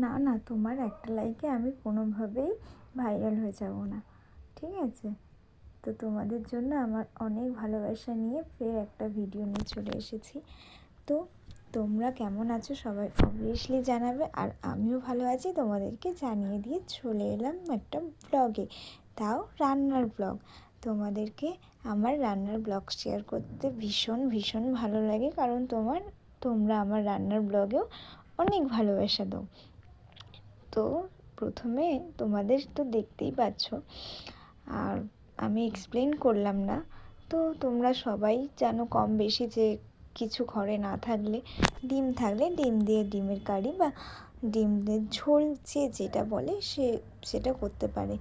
না না, তোমার একটা লাইকে আমি কোনোভাবেই ভাইরাল হয়ে যাব না, ঠিক আছে? তো তোমাদের জন্য আমার অনেক ভালোবাসা নিয়ে ফের একটা ভিডিও নিয়ে চলে এসেছি। তো তোমরা কেমন আছো সবাই অবভিয়াসলি জানাবে, আর আমিও ভালো আছি তোমাদেরকে জানিয়ে দিয়ে চলে এলাম একটা ব্লগে, তাও রান্নার ব্লগ। তোমাদেরকে আমার রান্নার ব্লগ শেয়ার করতে ভীষণ ভীষণ ভালো লাগে, কারণ তোমরা আমার রান্নার ব্লগেও অনেক ভালোবাসা দাও। তো প্রথমে তোমাদের তো দেখতেই পাচ্ছ, আর আমি এক্সপ্লেন করলাম না। তো তোমরা সবাই জানো কম বেশি যে কিছু ঘরে না থাকলে ডিম থাকলে ডিম দিয়ে ডিমের কারি বা ডিম দিয়ে ঝোল যে যেটা বলে সেটা করতে পারে।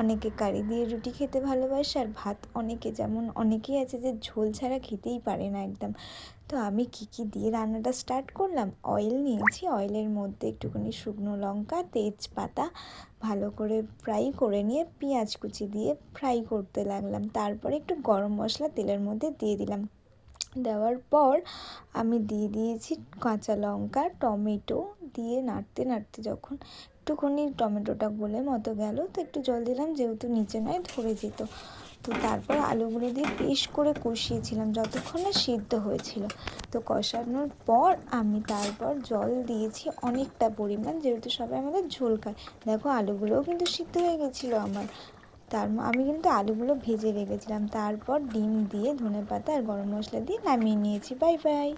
অনেকে কারি দিয়ে রুটি খেতে ভালোবাসে, আর ভাত অনেকেই আছে যে ঝোল ছাড়া খেতেই পারে না একদম। তো আমি কী দিয়ে রান্নাটা স্টার্ট করলাম, অয়েল নিয়েছি, অয়েলের মধ্যে একটুখানি শুকনো লঙ্কা, তেজপাতা ভালো করে ফ্রাই করে নিয়ে পেঁয়াজ কুচি দিয়ে ফ্রাই করতে লাগলাম। তারপরে একটু গরম মশলা তেলের মধ্যে দিয়ে দিলাম। দেওয়ার পর আমি দিয়ে দিয়েছি কাঁচা লঙ্কা, টমেটো দিয়ে নাড়তে নাড়তে যখন একটুখানি টমেটোটা গলে মতো গেল, তো একটু জল দিলাম, যেহেতু নিচে নয় ধরে যেত। তো তারপর আলুগুলো দিয়ে বেশ করে কষিয়েছিলাম যতক্ষণ না সিদ্ধ হয়েছিল। তো কষানোর পর আমি তারপর জল দিয়েছি অনেকটা পরিমাণ, যেহেতু সবাই আমাদের ঝোল খায়। দেখো আলুগুলোও কিন্তু সিদ্ধ হয়ে গেছিলো আমার। আমি কিন্তু আলুগুলো ভেজে রেখেছিলাম, তারপর ডিম দিয়ে ধনেপাতা আর গরম মশলা দিয়ে নামিয়ে নিয়েছি। Bye bye.